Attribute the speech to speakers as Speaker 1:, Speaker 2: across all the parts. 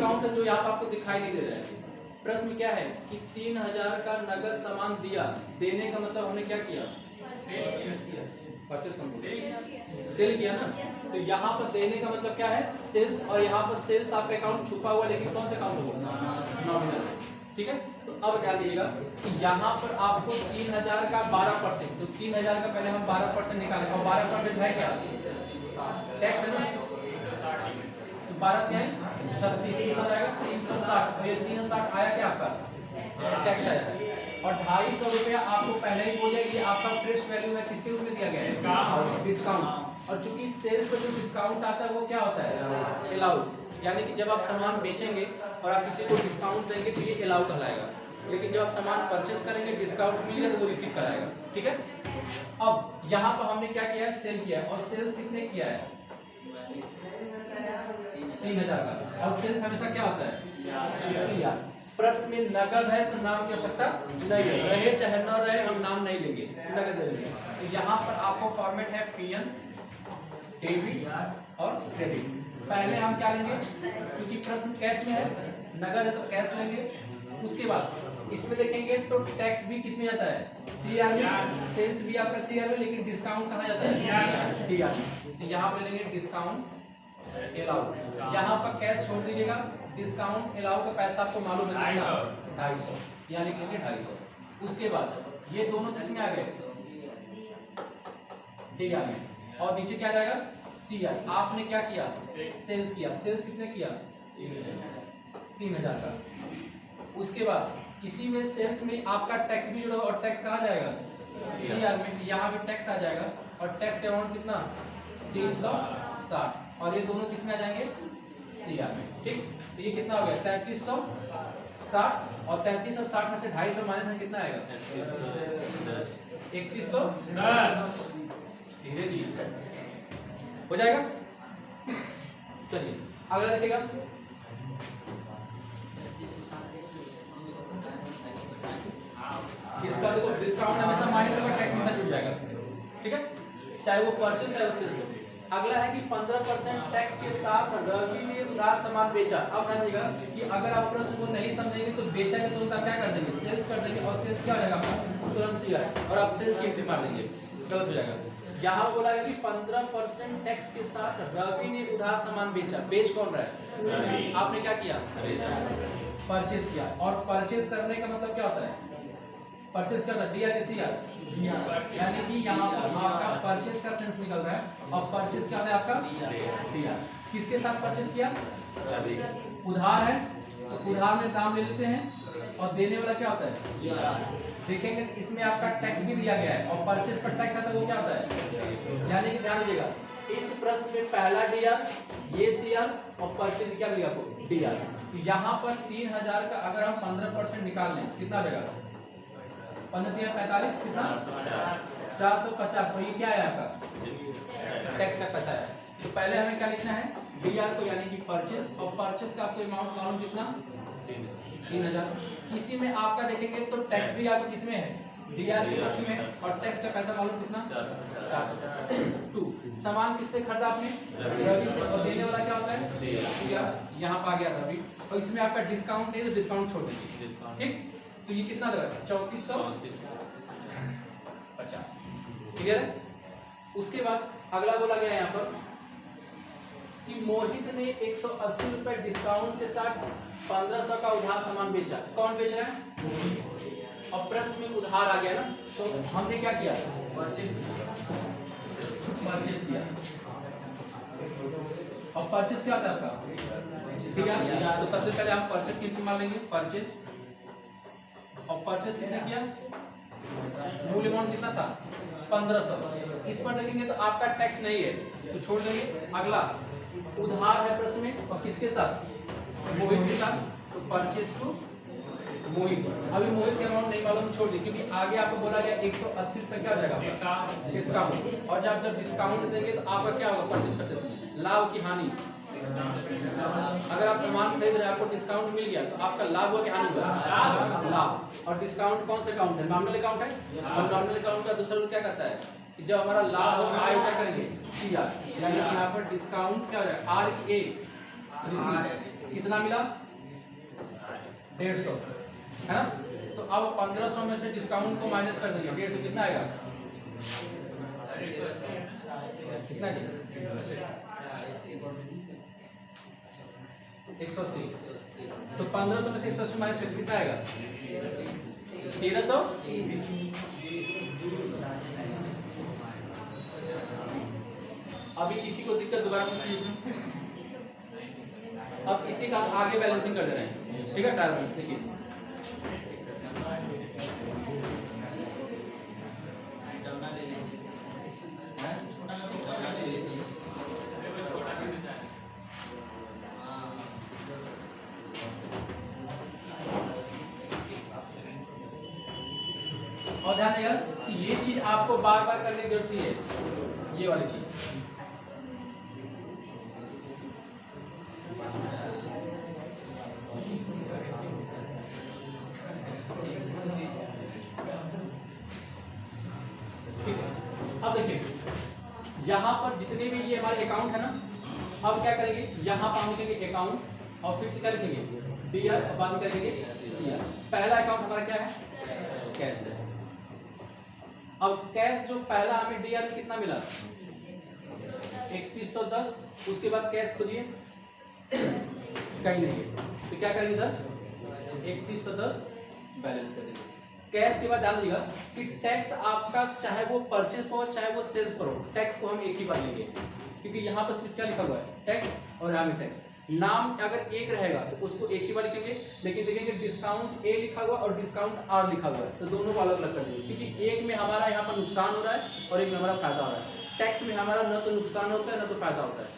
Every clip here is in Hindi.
Speaker 1: डिस्काउंट है जो यहाँ पर आपको दिखाई नहीं दे रहा है। प्रश्न क्या है कि 3000 का नगद सामान दिया, देने का मतलब हमने क्या किया, सेल किया ना। तो यहाँ पर देने का मतलब क्या है, सेल्स, और यहाँ पर सेल्स आपका अकाउंट छुपा हुआ, लेकिन कौन सा अकाउंट होगा, नॉमिनल। ठीक है, तो अब ध्यान दीजिएगा कि यहाँ पर आपको 3000 का 12%, तो 3000 का पहले हम 12% निकालें, और 12% है क्या, टैक्स है ना। तो 12 क्या है 36, कितना जाएगा 360, और ये 360 आया क्या आपका, टैक्स आया है। और 250 रुपया आपको पहले ही बोल दिया कि आपका फ्रेश वैल्यू है, किसके रूप में दिया गया है, डिस्काउंट। और चूंकि सेल्स पर जो डिस्काउंट आता है वो क्या होता है, अलाउड, यानी कि जब आप सामान बेचेंगे और आप किसी को डिस्काउंट देंगे तो ये अलाउड कहलाएगा, लेकिन जब आप सामान परचेस करेंगे डिस्काउंट मिलेगा तो वो रिसीव कराएगा। ठीक है, अब यहाँ पर हमने क्या किया है, सेल किया है, और सेल्स कितने किया है, 3000 का, और सेल्स हमेशा क्या होता है, CR। प्रश्न में नगद है तो नाम की आवश्यकता नहीं है, रहे चाहे न रहे हम नाम नहीं लेंगे, नगद लेंगे। तो यहाँ पर आपको फॉर्मेट है PN, डेबिट और क्रेडिट। पहले हम क्या लेंगे, क्योंकि प्रश्न कैश में है, नगद है तो कैश लेंगे। उसके बाद इसमें देखेंगे तो टैक्स भी किसमें जाता है, CR में, सेल्स भी आपका CR में, लेकिन डिस्काउंट कहाँ जाता है, DR। तो यहाँ पे लेंगे डिस्काउंट अलाउड, यहाँ पर कैश छोड़ दीजिएगा, डिस्काउंट अलाउड का पैसा आपको मालूम है 250, यहाँ लिख लेंगे 250। उसके बाद ये दोनों किसमें आ गए, DR में, और नीचे क्या जाएगा, CR। आपने क्या किया, सेल्स किया, सेल्स कितने किया, 3000 का। उसके बाद इसी में सेल्स में आपका टैक्स भी जुड़ा, और टैक्स कहाँ जाएगा, CR में, यहाँ भी टैक्स आ जाएगा, और टैक्स का अमाउंट कितना 360, और ये दोनों किसमें आ जाएंगे, CR में। ठीक, तो ये कितना हो गया 3360, और 3360 में से 250 माइनस में कितना आएगा, 3110। धीरे धीरे हो जाएगा। चलिए अगला देखिएगा, इसका देखो डिस्काउंट हमेशा माइनस का टैक्स में जुड़ जाएगा। ठीक है, चाहे वो परचेज चाहे वो सेल्स हो। अगला है कि 15% टैक्स के साथ रवि ने उधार सामान बेचा। अब ध्यान दीजिएगा कि अगर आप प्रश्न को नहीं समझेंगे तो बेचा के तो उनका क्या कर देंगे, सेल्स कर देंगे, और सेल्स क्या हो जाएगा आपका तुरंत CR, और आप सेल्स की एंट्री मार देंगे, गलत हो जाएगा। यहाँ बोला गया कि 15% टैक्स के साथ रवि ने उधार सामान बेचा। बेच कौन रहा है, आपने क्या किया, परचेस किया, और परचेस करने का मतलब क्या होता है, परचेस क्या होता है, DR के CR, यानी कि यहाँ पर आपका परचेस का सेंस निकल रहा है, और परचेस क्या होता है आपका DR। किसके साथ परचेस किया, उधार है तो उधार में दाम ले लेते हैं, और देने वाला क्या होता है, देखेंगे इसमें आपका टैक्स भी दिया गया है, और परचेस पर टैक्स आता है वो क्या होता है, यानी कि ध्यान दीजिएगा इस प्रश्न में पहला DR, ये CR, और परचेस क्या मिलेगा आपको, DR। तो यहाँ पर 3000 का अगर हम 15% निकाल लें कितना देगा, 15×45 कितना 450, और ये क्या है आपका टैक्स का पैसा है। तो पहले हमें क्या लिखना है, DR को, यानी कि परचेस, और परचेस का आपको अमाउंट मालूम कितना 3000। इसी में आपका देखेंगे तो टैक्स भी आपका किसमें है, DR के पक्ष में, और टैक्स का पैसा मालूम कितना 450। सामान किससे खरीदा आपने, रवि से, और देने वाला क्या होता है CR, यहाँ पर आ गया रवि, और इसमें आपका डिस्काउंट नहीं तो डिस्काउंट छोड़ दीजिए। ठीक, तो ये कितना देगा 3450, क्लियर है। उसके बाद अगला बोला गया यहाँ पर कि मोहित ने 180 रुपए डिस्काउंट के साथ 1500 का उधार सामान बेचा। कौन बेच रहा है, और प्रश्न में उधार आ गया ना, तो हमने क्या किया, परचेस किया, और परचेस क्या होता है आपका, ठीक है। तो सबसे पहले हम परचेस की मान लेंगे, परचेस, और परचेस कितना किया, मूल अमाउंट कितना था 1500। इस पर देखेंगे तो आपका टैक्स नहीं है तो छोड़ देंगे। अगला उधार है प्रश्न में, और किसके साथ, मोहित के साथ, तो परचेस टू मोहित। अभी मोहित के अमाउंट नहीं मालूम, छोड़ दी, क्योंकि आगे आपको बोला गया 180 रुपए क्या हो जाएगा डिस्काउंट, और जब डिस्काउंट देंगे तो आपका क्या होगा, परचेस करते समय लाभ की हानि। अगर आप सामान खरीद रहे हैं आपको डिस्काउंट मिल गया तो आपका लाभ हुआ कि हानि हुआ, लाभ। और डिस्काउंट कौन सा अकाउंट है, नॉमिनल अकाउंट है, और नॉमिनल अकाउंट का दूसरा रूप क्या कहता है कि जब हमारा लाभ होगा आय क्या करेंगे CR, यानी कि यहाँ पर डिस्काउंट क्या हो जाएगा, RA रिसीव, कितना मिला 150 है ना। तो अब 1500 में से डिस्काउंट को माइनस कर देंगे, 150 कितना आएगा, कितना जी 180। तो 1500 में से 180 माइनस कर कितना आएगा 1300। अभी किसी को दिक्कत दोबारा पूछिए इसमें। अब इसी का आगे बैलेंसिंग कर दे रहे हैं, ठीक है। टायर बैलेंस देखिए, और ध्यान देगा कि ये चीज आपको बार बार करने की जरूरत है, ये वाली चीज। ठीक है, अब देखिए यहाँ पर जितने भी ये हमारे अकाउंट है ना, अब क्या करेंगे, यहाँ पर हम लिखेंगे अकाउंट और फिर से क्या लिखेंगे डीआर, बाद में करेंगे सीआर। पहला अकाउंट हमारा क्या है, कैश है। अब कैश जो पहला हमें डीआर में कितना मिला 3110, उसके बाद कैश खोजिए कहीं नहीं है, तो क्या करेंगे 10 3110 बैलेंस कर देंगे। कैश के बाद डाल दीजिएगा कि टैक्स आपका चाहे वो परचेज पर हो चाहे वो सेल्स पर हो, टैक्स को हम एक ही बार लेंगे, क्योंकि यहाँ पर सिर्फ क्या लिखा हुआ है टैक्स और यहाँ में टैक्स। नाम अगर एक रहेगा तो उसको एक ही बार लिखेंगे, लेकिन देखेंगे डिस्काउंट ए लिखा हुआ और डिस्काउंट आर लिखा हुआ है, तो दोनों को अलग अलग कर देंगे, क्योंकि एक में हमारा यहाँ पर नुकसान हो रहा है और एक में हमारा फायदा हो रहा है। टैक्स में हमारा न तो नुकसान होता है न तो फायदा होता है।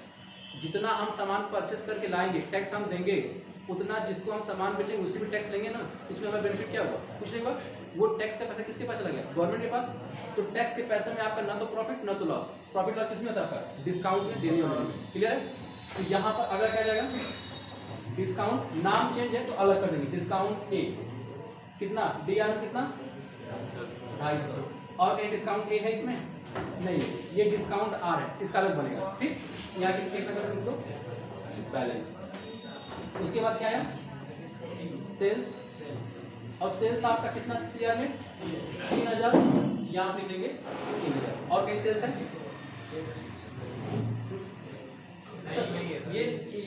Speaker 1: जितना हम सामान परचेस करके लाएंगे टैक्स हम देंगे, उतना जिसको हम सामान बेचेंगे उससे भी टैक्स लेंगे ना, उसमें हमारा बेनिफिट क्या होगा, कुछ नहीं होगा। वो टैक्स का पैसा किसके पास चला गया, गवर्नमेंट के पास। तो टैक्स के पैसे में आपका ना तो प्रॉफिट ना तो लॉस। प्रॉफिट लॉस किसमें होता है, डिस्काउंट में, देने वाले में। क्लियर है। तो यहाँ पर अगर क्या जाएगा डिस्काउंट, नाम चेंज है तो अलग कर देंगे, डिस्काउंट ए कितना डीआर में कितना 250, और कहीं डिस्काउंट ए है इसमें नहीं, ये डिस्काउंट आर है, इसका अलग बनेगा। ठीक, यहाँ कितना कर देंगे इसको बैलेंस। उसके बाद क्या है सेल्स, और सेल्स आपका कितना क्लियर में 3000, यहाँ पे लेंगे 3000, और कहीं सेल्स है ये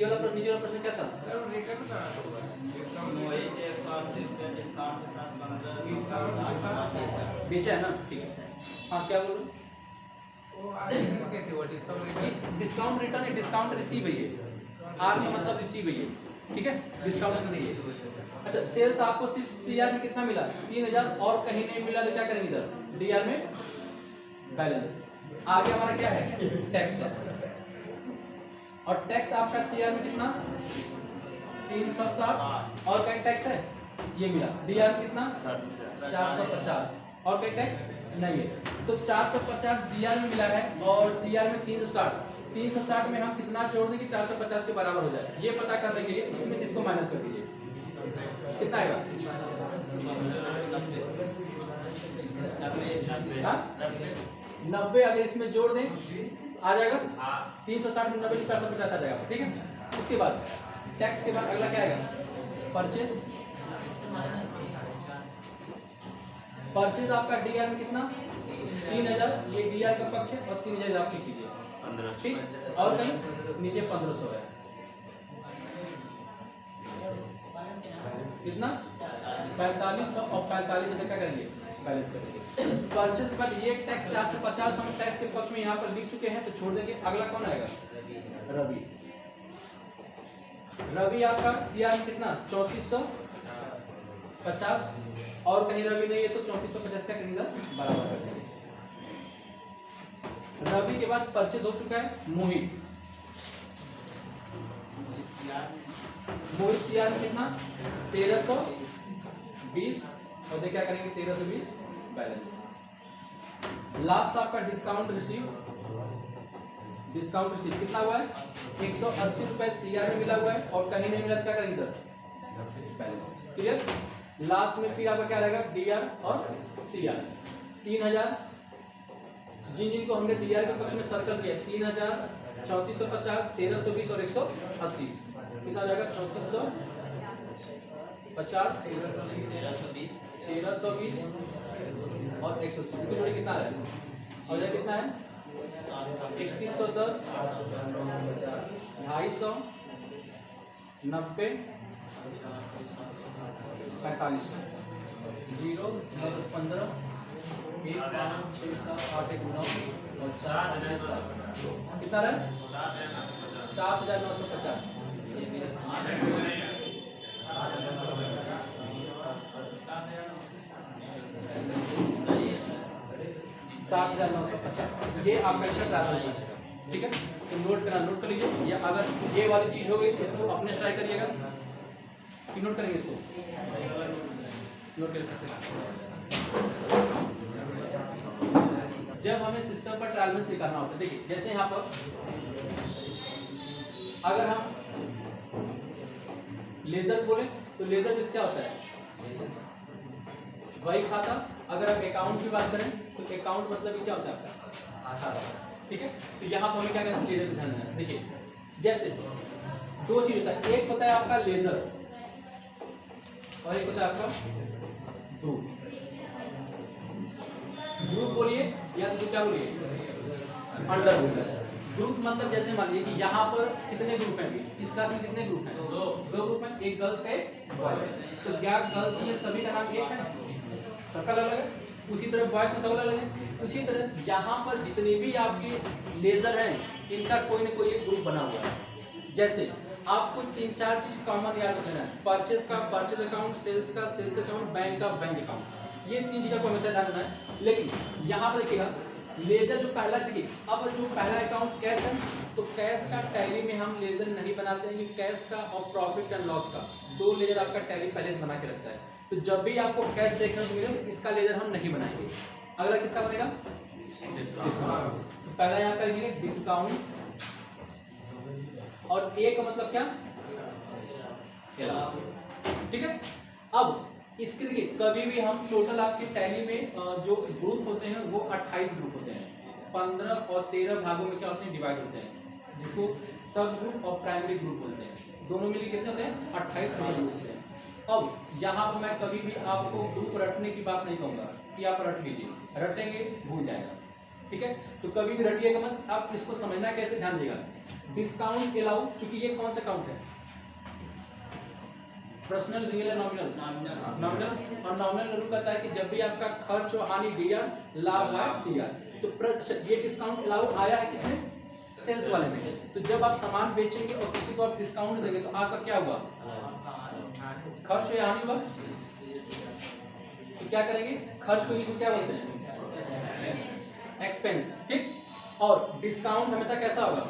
Speaker 1: वाला प्रश्न, नीचे वाला प्रश्न क्या था बेचा है ना, ठीक है। हाँ क्या बोलो, डिस्काउंट रिटर्न है, डिस्काउंट रिसीव है, ये आर का मतलब रिसीव है ये, ठीक है, डिस्काउंट नहीं है। अच्छा सेल्स आपको सिर्फ सीआर में कितना मिला 3000 और कहीं नहीं मिला, तो क्या करेंगे इधर डीआर में बैलेंस। आगे हमारा क्या है टैक्स है, और टैक्स आपका सीआर में कितना 360, और कहीं टैक्स है ये मिला डीआर में कितना 450, और कहीं टैक्स नहीं है। तो 450 डीआर में मिला है और सीआर में 360 में हम कितना जोड़ दें कि 450 के बराबर हो जाए, ये पता करने के लिए इसमें से इसको माइनस कर दीजिए, कितना आएगा 90। अगर इसमें जोड़ दें आ जाएगा 360 में 90 450 आ जाएगा, ठीक है। उसके बाद टैक्स के बाद अगला क्या आएगा परचेस। परचेज आपका डीआर में कितना 3000, ये डीआर का पक्ष है, और 3000 आप लिख लीजिए, ठीक, और कहीं नीचे 1500 है, कितना 4500, और 45 में क्या करेंगे बैलेंस करेंगे। परचेज के बाद ये टैक्स 450 हम टैक्स के पक्ष में यहाँ पर लिख चुके हैं, तो छोड़ देंगे। अगला कौन आएगा रवि। रवि आपका सीआर में कितना 3450, और कहीं रवि नहीं है तो 3450 का करेंगे बराबर कर देंगे। रवि के बाद परचेज हो चुका है मोहित। मोहित सीआर में कितना 1320, और देखिए क्या करेंगे 1320 बैलेंस। लास्ट आपका डिस्काउंट रिसीव। डिस्काउंट रिसीव कितना हुआ है 180 रुपए सीआर में मिला हुआ है, और कहीं नहीं मिला, क्या करेंगे इधर बैलेंस। क्लियर। लास्ट में फिर आपका क्या रहेगा डीआर और सीआर 3000, जिनको हमने डीआर के पक्ष में सर्कल किया 3000, 3450, 1320 और 180। कितना हो जाएगा 3450 1320 और 180 इसकी जोड़ी कितना है और ये कितना है 3110 250 90 45 0 15 1 5 6 7 8 1 9 और 4 कितना है 7950 7950 ये आपका ट्रैवल है। ठीक है तो नोट कर लीजिए। या अगर ये वाली चीज हो गई तो इसको अपने ट्राई करिएगा कि नोट करेंगे इसको नोट कर सकते हैं। जब हमें सिस्टम पर ट्रायल बैलेंस निकालना होता है देखिए जैसे यहाँ पर अगर हम लेजर बोले तो लेजर में क्या होता है वही खाता। अगर आप अकाउंट की बात करें तो अकाउंट मतलब क्या होता है आपका ठीक है। तो यहाँ पर हमें क्या करना है लेजर ध्यान देना। देखिए जैसे दो चीज होता है एक होता है आपका लेजर और एक होता है आपका ग्रुप। ग्रुप बोलिए या तो क्या बोलिए अंडर ग्रुप मतलब जैसे मान लीजिए कि यहाँ पर कितने ग्रुप हैं इस क्लास में कितने ग्रुप हैं दो ग्रुप हैं एक गर्ल्स का एक बॉयज। तो क्या गर्ल्स में सभी का नाम एक है सबका अलग है उसी तरह बॉयज में सब अलग है। उसी तरह यहाँ पर जितने भी आपके लेजर हैं इनका कोई ना कोई एक ग्रुप बना हुआ है। जैसे आपको 3-4 चीज कॉमन याद रखना है परचेज का परचेज अकाउंट सेल्स का सेल्स अकाउंट बैंक का बैंक अकाउंट ये 3 चीजों को हमेशा ध्यान रखना है। लेकिन यहाँ पर देखिएगा लेजर जो पहला देखिए अब जो पहला अकाउंट कैश है तो कैश का टैली में हम लेजर नहीं बनाते हैं। कैश का और प्रॉफिट एंड लॉस का दो लेजर आपका टैली पहले से बना के रखता है। तो जब भी आपको कैश देखने को मिलेगा तो इसका लेजर हम नहीं बनाएंगे। अगला किसका बनेगा डिस्काउंट। तो पहला यहाँ पर लिखिए डिस्काउंट और ए का मतलब क्या ठीक है। अब इसके देखिए कभी भी हम टोटल आपके टैली में जो ग्रुप होते हैं वो 28 ग्रुप होते हैं। 15 और 13 भागों में क्या होते हैं डिवाइड होते हैं जिसको सब ग्रुप और प्राइमरी ग्रुप बोलते हैं। दोनों मिलकर कितने होते हैं 28 ग्रुप होते हैं। अब यहाँ पर मैं कभी भी आपको ग्रुप रटने की बात नहीं कहूँगा कि आप रट लीजिए रटेंगे भूल जाएगा ठीक है। तो कभी भी रटिएगा मत। आप इसको समझना कैसे ध्यान देगा डिस्काउंट अलाउ चूंकि ये कौन सा अकाउंट है पर्सनल रियल या नॉमिनल नॉमिनल और नॉमिनल जरूर कहता है कि जब भी आपका खर्च और हानि डीआर लाभ है सीआर। तो ये डिस्काउंट अलाउ आया है किसमें सेल्स वाले में। तो जब आप सामान बेचेंगे और किसी को आप डिस्काउंट देंगे तो आपका क्या हुआ खर्च या हानि हुआ। तो क्या करेंगे खर्च को इसमें क्या बोलते हैं एक्सपेंस ठीक। और डिस्काउंट हमेशा कैसा होगा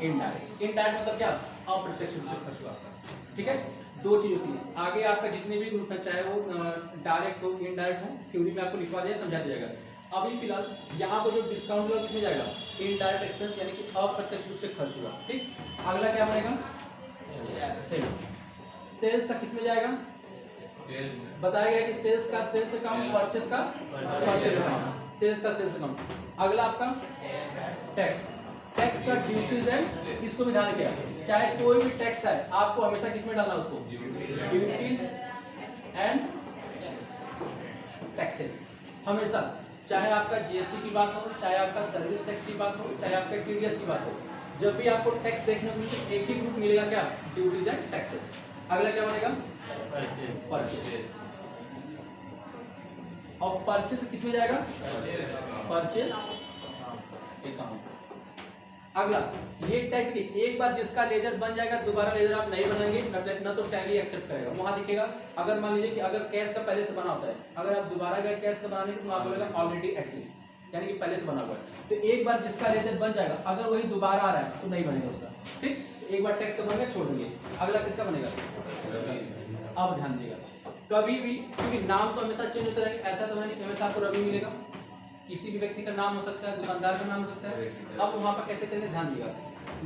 Speaker 1: इनडायरेक्ट। इनडायरेक्ट मतलब क्या अप्रत्यक्ष रूप से खर्च हुआ ठीक है। दो चीज होती है आगे आपका जितने भी ग्रुप है चाहे वो डायरेक्ट हो इनडायरेक्ट हो थ्योरी में आपको लिखवा दिया समझा दिया जाएगा। अभी फिलहाल यहाँ पर जो डिस्काउंट हुआ किसमें जाएगा इनडायरेक्ट एक्सपेंस यानी कि अप्रत्यक्ष रूप से खर्च हुआ ठीक। अगला क्या बनेगा सेल्स। सेल्स का किसमें जाएगा बताया गया कि सेल्स का सेल्स अकाउंट परचेस का परचेस अकाउंट सेल्स का सेल्स अकाउंट। अगला आपका टैक्स। टैक्स का ड्यूटीज है इसको भी ध्यान रखिएगा चाहे कोई भी टैक्स है आपको हमेशा किसमें डालना उसको ड्यूटीज एंड टैक्सेस। हमेशा चाहे आपका जीएसटी की बात हो चाहे आपका सर्विस टैक्स की बात हो चाहे आपका टीडीएस की बात हो जब भी आपको टैक्स देखने को मिले एक ही ग्रुप मिलेगा क्या ड्यूटीज एंड टैक्सेस। अगला क्या बनेगा परचेस और परचेस किसमें जाएगा परचेस अकाउंट। अगला ये टैक्स देखिए एक बार जिसका लेजर बन जाएगा दोबारा लेजर आप नहीं बनाएंगे ना तो टैली एक्सेप्ट करेगा। वहां दिखेगा अगर मान लीजिए कि अगर कैश का पहले से बना होता है अगर आप दोबारा गए कैश का बनाने तो वहां बोलेगा ऑलरेडी एक्सेप्ट यानी कि पहले से बना हुआ है। तो एक बार जिसका लेजर बन जाएगा अगर वही दोबारा आ रहा है तो नहीं बनेगा उसका ठीक। एक बार टैक्स का बनेगा छोड़ देंगे। अगला किसका बनेगा अब ध्यान देगा कभी भी क्योंकि नाम तो हमेशा चेंज होता रहेगा ऐसा तो है नहीं हमेशा आपको रवि मिलेगा किसी भी व्यक्ति का नाम हो सकता है दुकानदार का नाम हो सकता है। अब वहां पर कैसे करेंगे ध्यान दिएगा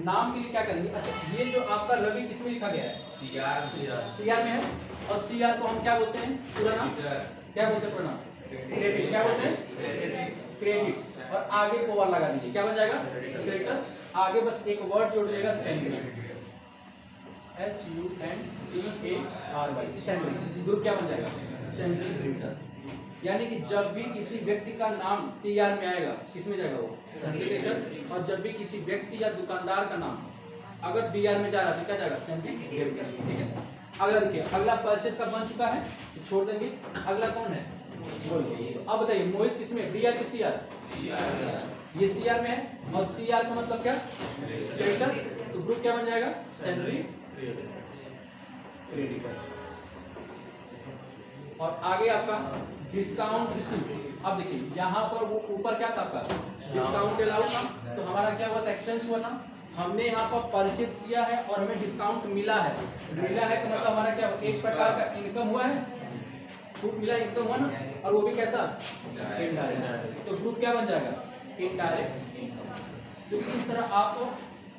Speaker 1: नाम के लिए क्या करेंगे। अच्छा ये जो आपका रवि किसमें लिखा गया है सीआर में है और सीआर को हम क्या बोलते हैं पूरा नाम क्या बोलते हैं पूरा नाम क्रेडिट क्या बोलते हैं क्रेडिट और आगे ओवर लगा दीजिए क्या बन जाएगा क्रेडिटर। आगे बस एक वर्ड जोड़ देगा सेंड में SUNDARY, सैलरी। ग्रुप क्या बन जाएगा? Salary creditor. यानी कि जब भी किसी व्यक्ति का नाम CR में आएगा, किस में जाएगा वो? Salary creditor. और जब भी किसी व्यक्ति या दुकानदार का नाम अगर DR में जा रहा है तो क्या जाएगा? Salary creditor. ठीक है। अगला देखिए, अगला परचेस का बन चुका है, छोड़ देंगे। अगला कौन है? बोलिए। अब बताइए मोहित किसमें? DR की CR? ये CR में है और CR का मतलब क्या? क्रेडिटर। तो ग्रुप क्या बन जाएगा? Salary creditor. और आगे आपका डिस्काउंट रिसीव। अब देखिए यहाँ पर वो ऊपर क्या था आपका? डिस्काउंट अलाउड था, तो हमारा क्या हुआ था? एक्सपेंस हुआ था। हमने यहाँ पर परचेस किया है और हमें डिस्काउंट मिला है। मिला है तो मतलब हमारा क्या? एक प्रकार का इनकम हुआ है, छूट मिला, इनकम हुआ ना। और वो भी कैसा? इनडायरेक्ट। तो ग्रुप क्या बन जाएगा? Indirect income. तो इस तरह आप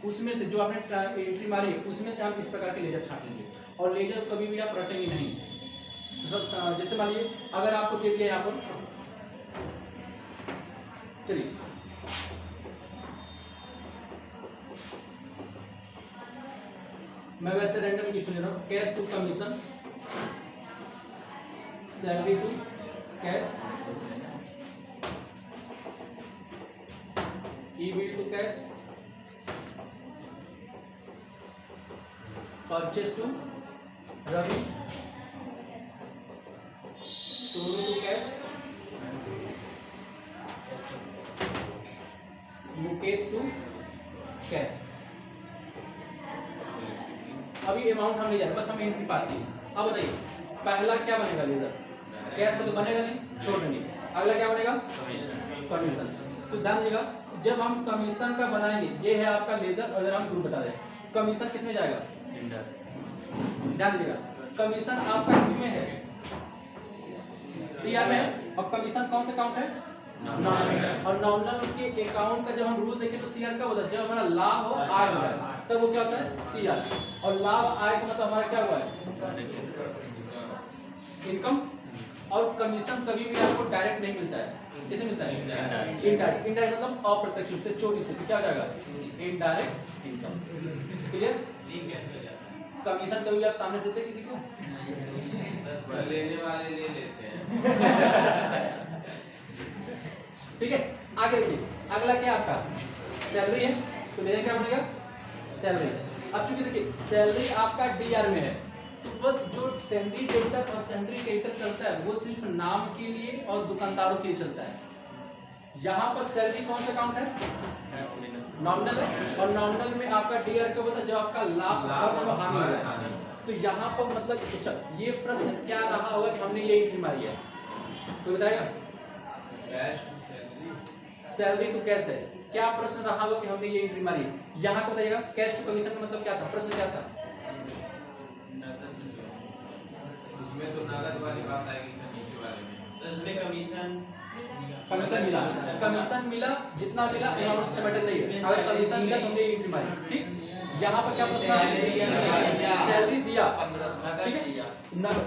Speaker 1: उसमें से जो आपने एंट्री मारी है उसमें से हम इस प्रकार के लेजर छाट लेंगे। और लेजर कभी भी आप रटेंगे नहीं। जैसे मानिए अगर आपको दे दिया यहाँ पर, चलिए मैं वैसे रैंडम क्वेश्चन ले रहा हूँ। Cash to commission, salary to cash, e bill to cash, purchase to Ravi, Sonu to cash, Mukesh to cash. अभी अमाउंट हम नहीं जाते, बस हम एंट्री पास की। अब बताइए पहला क्या बनेगा? लेजर। कैश का तो बनेगा नहीं, छोड़ देंगे। अगला क्या बनेगा? कमीशन। तो ध्यान दीजिएगा, जब हम कमीशन का बनाएंगे, ये है आपका लेजर। अगर हम ग्रुप बता दें, कमीशन किसमें जाएगा? ध्यान दीजिएगा, कमीशन आपका किसमें है? CR में है। और कमीशन कौन सा अकाउंट है? नॉमिनल। और नॉमिनल के अकाउंट का जब हम रूल देखें तो CR कब होता है? जब हमारा लाभ और आय होता है तब वो क्या होता है? CR। और लाभ आय का मतलब हमारा क्या हुआ है? इनकम। और कमीशन कभी भी आपको डायरेक्ट नहीं मिलता है। कैसे मिलता है? इनडायरेक्ट। इनडायरेक्ट मतलब अप्रत्यक्ष रूप से, चोरी से। क्या हो जाएगा? Indirect income. क्लियर? कमीशन कभी आप सामने देते किसी को?
Speaker 2: लेने वाले ले लेते हैं।
Speaker 1: ठीक है। आगे देखिए, अगला क्या आपका? सैलरी है। तो लेने क्या बनेगा? सैलरी। अब चूंकि देखिए सैलरी आपका DR में है, तो बस जो सैलरी क्रेडिटर और सैलरी क्रेडिटर चलता है वो सिर्फ नाम के लिए और दुकानदारों के लिए चलता है। यहाँ पर सैलरी कौन सा अकाउंट है? नॉमिनल है। और नॉमिनल में आपका DR क्या होता है? जो आपका लाभ खर्च और हानि होता है। तो यहाँ पर मतलब ये प्रश्न क्या रहा होगा कि हमने ये एंट्री मारी है, तो बताएगा? सैलरी टू कैश है। क्या प्रश्न रहा होगा कि हमने ये एंट्री मारी है? यहाँ को बताइएगा। कैश टू कमीशन का मतलब क्या था? प्रश्न क्या था?
Speaker 2: उसमें तो नगद वाली बात आएगी सर, नीचे वाले में तो इसमें कमीशन
Speaker 1: मिला। कमीशन मिला, जितना मिला अमाउंट से मैटर नहीं है। अगर कमीशन मिला तो हमने ये एंट्री मारी। ठीक। यहाँ पर क्या प्रश्न? सैलरी दिया, ठीक है,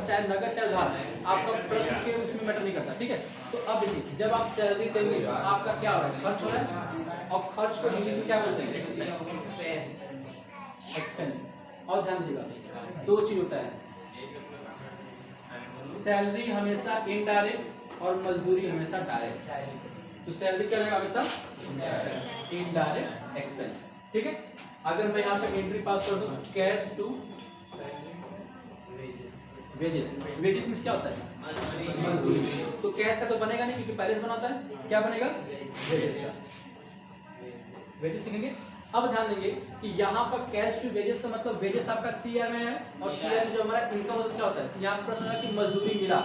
Speaker 1: चाहे नगद चाहे उधार, आपका प्रश्न के उसमें मैटर नहीं करता। ठीक है। तो अब देखिए जब आप सैलरी देंगे तो आपका क्या हो रहा है? खर्च हो रहा है। और खर्च को इंग्लिश में क्या बोलते हैं? एक्सपेंस। और ध्यान दीजिएगा, दो चीज होता है, सैलरी हमेशा इनडायरेक्ट और मजदूरी हमेशा डायरेक्ट। तो सैलरी क्या रहेगा? हमेशा इनडायरेक्ट एक्सपेंस। ठीक है। अगर मैं यहाँ पे एंट्री पास कर दूं, कैश टू वेजेस। वेजेस में क्या होता है? मजदूरी। तो कैश का तो बनेगा नहीं क्योंकि पहले से बना होता है। क्या बनेगा? वेजेस का। वेजेस लिखेंगे। अब ध्यान देंगे कि यहाँ पर कैश टू वेजेस का मतलब वेजेस आपका CR में है और CR में जो हमारा इनकम होता है क्या होता है? यहाँ प्रश्न है कि मजदूरी मिला।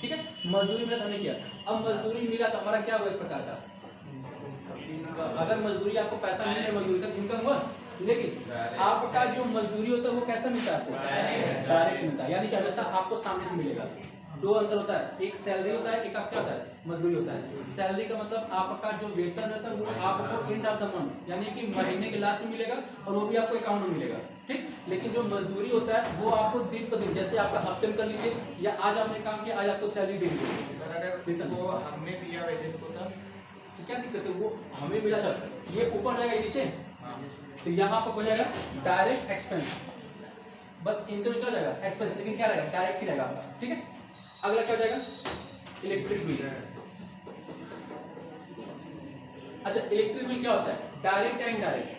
Speaker 1: ठीक है। मजदूरी मिला तो हमने किया। अब मजदूरी मिला तो हमारा क्या हुआ? एक प्रकार का अगर मजदूरी आपको पैसा मिल रहा है, मजदूरी का इनकम हुआ। लेकिन आपका जो मजदूरी होता है वो कैसा मिलता है? आपको डायरेक्ट मिलता है। यानी कि हमेशा आपको सामने से मिलेगा। दो अंतर होता है, एक सैलरी होता है, एक आपका क्या होता है? मजदूरी होता है। सैलरी का मतलब आपका जो वेतन होता है वो आपको एंड ऑफ द मंथ यानी कि महीने के लास्ट में मिलेगा और वो भी आपको अकाउंट में मिलेगा। ठीक। लेकिन जो मजदूरी होता है वो आपको दिन पर दिन, जैसे आपका हफ्ते में कर लीजिए या आज आपने काम किया, आज आपको सैलरी दे दी।
Speaker 2: वो हमने दिया वेजेस को तब
Speaker 1: तो क्या दिक्कत है? वो हमें मिला चल, ये ऊपर जाएगा नीचे, तो यहाँ पर हो जाएगा डायरेक्ट एक्सपेंस। बस इनकम क्या हो जाएगा एक्सपेंस, लेकिन क्या रहेगा डायरेक्ट ही रहेगा आपका, ठीक है। अगला क्या हो जाएगा इलेक्ट्रिक बिल। अच्छा इलेक्ट्रिक बिल क्या होता है डायरेक्ट या इनडायरेक्ट?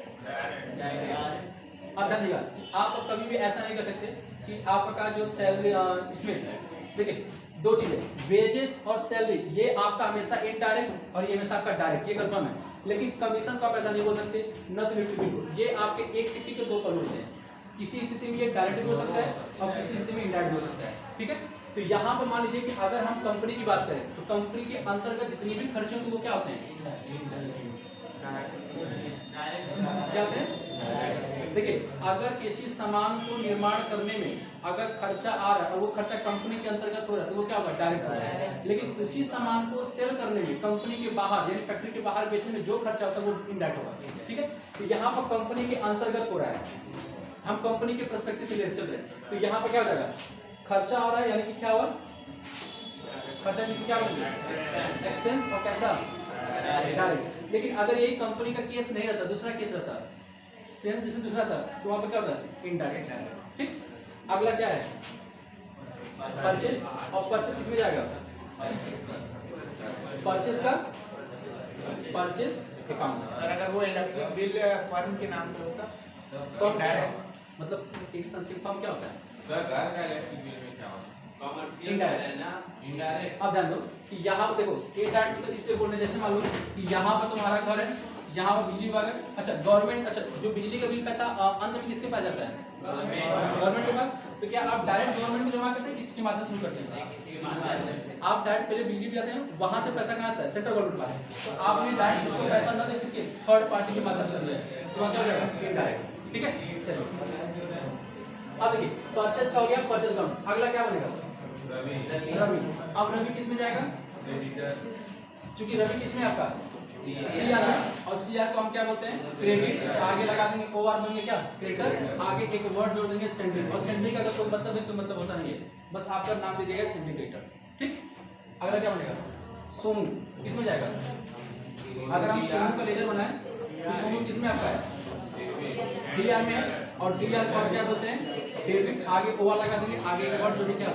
Speaker 1: अब ध्यान दीजिएगा, आप कभी भी ऐसा नहीं कर सकते कि आपका जो सैलरी इसमें देखिए दो चीजें वेजेस और सैलरी, ये आपका हमेशा इनडायरेक्ट और ये हमेशा आपका डायरेक्ट, ये कंफर्म है। लेकिन कमीशन को आप ऐसा नहीं बोल सकते, न तो इलेक्ट्रिक बिल को। ये आपके एक सिक्के के दो पहलू होते हैं, किसी स्थिति में ये डायरेक्ट भी हो सकता है और किसी स्थिति में इनडायरेक्ट भी हो सकता है, ठीक है। तो यहाँ पर मान लीजिए कि अगर हम कंपनी की बात करें तो कंपनी के अंतर्गत जितनी भी खर्चे होंगे वो क्या होते हैं, क्या होते हैं? देखिए अगर किसी सामान को निर्माण करने में अगर खर्चा आ रहा है और वो खर्चा कंपनी के अंतर्गत हो रहा है तो वो क्या होगा डायरेक्ट होगा। लेकिन उसी सामान को सेल करने में कंपनी के बाहर यानी फैक्ट्री के बाहर बेचने में जो खर्चा होता है वो इनडायरेक्ट होगा, ठीक है। तो यहाँ पर कंपनी के अंतर्गत हो रहा है, हम कंपनी के पर्सपेक्टिव से चल रहे हैं, तो यहाँ पर क्या हो जाएगा खर्चा हो रहा है यानी कि क्या हुआ खर्चा में क्या होगा एक्सपेंस और कैसा डायरेक्ट। लेकिन अगर यही कंपनी का केस नहीं रहता, दूसरा केस रहता सेल्स जैसे दूसरा था तो वहां पर क्या होता है इनडायरेक्ट, ठीक। अगला क्या है परचेस, और परचेस किसमें जाएगा परचेस का परचेस अकाउंट।
Speaker 3: अगर वो इलेक्ट्रिक बिल फर्म के नाम पे होता
Speaker 1: फर्म मतलब एक समथिंग फर्म क्या होता है
Speaker 2: सर घर का इलेक्ट्रिक बिल में क्या होता है? Commercial
Speaker 1: Indirect.
Speaker 2: है ना इनडायरेक्ट।
Speaker 1: अब ध्यान दो कि यहाँ पर देखो इनडायरेक्ट तो इसलिए बोल रहे हैं जैसे मान लो कि यहाँ पर तुम्हारा घर है, यहाँ पर बिजली विभाग है, अच्छा गवर्नमेंट, अच्छा जो बिजली का बिल पैसा अंत में किसके पास जाता है गवर्नमेंट के पास। तो क्या आप डायरेक्ट गवर्नमेंट में जमा करते हैं किसके माध्यम से करते हैं? आप डायरेक्ट पहले बिजली जाते हैं वहां से पैसा कहाँ आता है सेंट्रल गवर्नमेंट के पास। तो आपने डायरेक्ट इसको पैसा ना दे किसके थर्ड पार्टी के माध्यम से दिया है तो क्या हो जाएगा इनडायरेक्ट, ठीक है। चलो अब देखिए परचेज का हो गया परचेज अकाउंट। अगला क्या बनेगा रवि। अब रवि किस में जाएगा क्योंकि रवि किस में आपका सीआर में, और सीआर को हम क्या बोलते हैं क्रेडिट, आगे लगा देंगे ओआर बन गया क्या क्रेडिटर, आगे एक वर्ड जोड़ देंगे सेंट्री, और सेंट्री का अगर कोई मतलब है तो मतलब होता नहीं है, बस आपका नाम दे दिएगा सेंट्री क्रेडिटर, ठीक। अगला क्या बनेगा सोनू, किसमें जाएगा? अगर हम सोनू का लेजर बनाए तो सोनू किसमें आपका है डीआर में है, और डीआर को क्या बोलते हैं डेबिट, आगे ओआर लगा देंगे, आगे एक वर्ड जोड़ देंगे क्या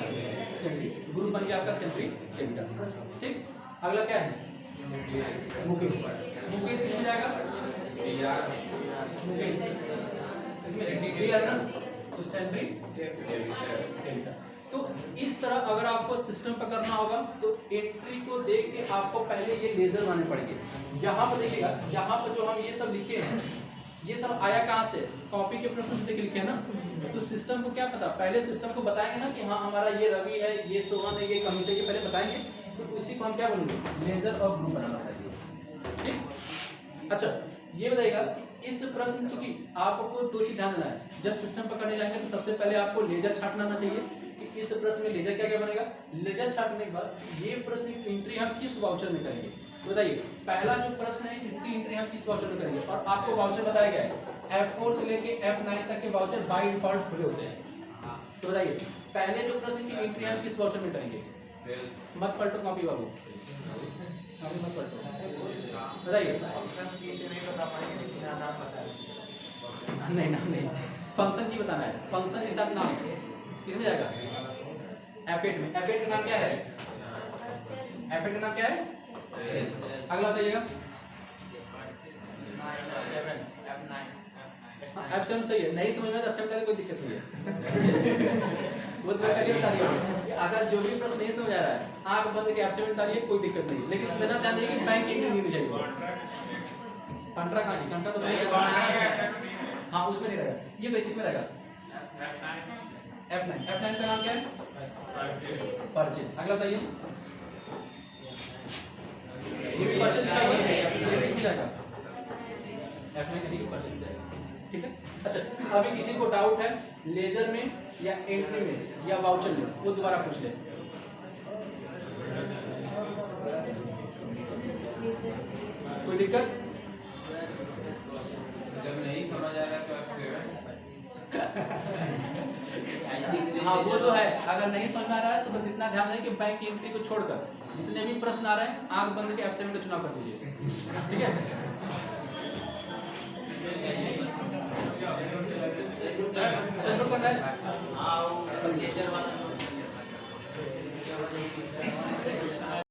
Speaker 1: सेंट्री, ग्रुप बन गया आपका सेंट्री क्रेडिटर, ठीक। अगला क्या है मुकेश, मुकेश किसमें जाएगा मुकेश इसमें डीआर ना तो सेंट्री डेबिटर। तो इस तरह अगर आपको सिस्टम पर करना होगा तो एंट्री को देख के आपको पहले ये लेजर बनाने पड़ेंगे। यहाँ पर देखिएगा, यहाँ पर जो हम ये सब लिखे हैं ये सब आया कहाँ से कॉपी के प्रश्न से देख लिखे हैं ना। तो सिस्टम को क्या पता, पहले सिस्टम को बताएंगे ना कि हाँ हमारा ये रवि है, ये सोहन है, ये कमीज है, ये पहले बताएंगे, तो उसी को हम क्या बोलेंगे लेजर और ग्रुप बनाना चाहिए, ठीक। अच्छा ये बताइएगा कि इस प्रश्न चूंकि आपको दो चीज ध्यान देना है, जब सिस्टम पर करने जाएंगे तो सबसे पहले आपको लेजर छांटना आना चाहिए कि इस प्रश्न में लेजर क्या क्या बनेगा। लेजर छांटने के बाद ये प्रश्न की एंट्री हम किस वाउचर में करेंगे, तो बताइए पहला जो प्रश्न है इसकी एंट्री हम किस वाउचर में करेंगे, और आपको वाउचर बताया गया है F4 से लेके F9 तक के वाउचर बाय डिफॉल्ट खुले होते हैं। तो बताइए पहले जो प्रश्न की एंट्री हम किस वाउचर में करेंगे, मत पलटो कॉपी बाबू, मत पलटो, बताइए नहीं नाम नहीं, फंक्शन की बताना है, फंक्शन के साथ नाम किसमें जाएगा F8 में। F8 का नाम क्या है, F8 का नाम क्या है सेल्स। अगला बताइएगा F7 सही है, नहीं समझ में तो F7 डालने कोई दिक्कत नहीं है वो तो मैं बता रही हूँ कि अगर जो भी प्रश्न नहीं समझ आ रहा है आंख बंद के F7 डालिए कोई दिक्कत नहीं, लेकिन बिना ध्यान देंगे कि बैंक एंट्री नहीं चाहिए। कंट्रा कहाँ की कंट्रा तो हाँ उसमें नहीं रहेगा, ये बताइए किसमें रहेगा F9। F9 का नाम क्या है परचेज। अगला बताइए ये भी परचेज लिखा हुआ है, ये किसमें जाएगा F9 यानी कि परचेज जाएगा, ठीक है। अच्छा अभी किसी को डाउट है लेजर में या एंट्री में या वाउचर में, वो दोबारा पूछ ले। कोई दिक्कत?
Speaker 2: जब नहीं समझ आ रहा तो F7
Speaker 1: हाँ वो तो है, अगर नहीं समझ आ रहा है तो बस इतना ध्यान दें कि बैंक की एंट्री को छोड़कर जितने भी प्रश्न आ रहे हैं आंख बंद के F7 का चुनाव कर दीजिए, ठीक है। अच्छा नोट करना है फर्नीचर वाला